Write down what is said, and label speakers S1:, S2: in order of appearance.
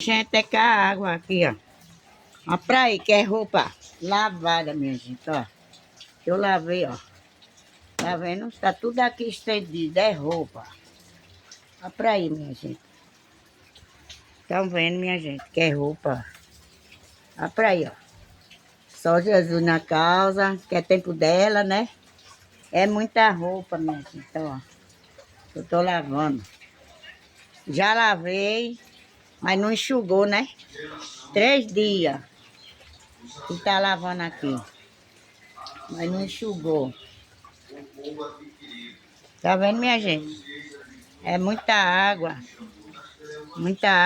S1: Gente, é com a água aqui, ó. Ó, pra aí, que é roupa lavada, minha gente, ó. Eu lavei, ó. Tá vendo? Tá tudo aqui estendido, é roupa. Ó, pra aí, minha gente. Estão vendo, minha gente, que é roupa. Ó, pra aí, ó. Só Jesus na causa, que é tempo dela, né? É muita roupa, minha gente, ó. Eu tô lavando. Já lavei, mas não enxugou, né? 3 dias que tá lavando aqui. Mas não enxugou. Tá vendo, minha gente? É muita água. Muita água.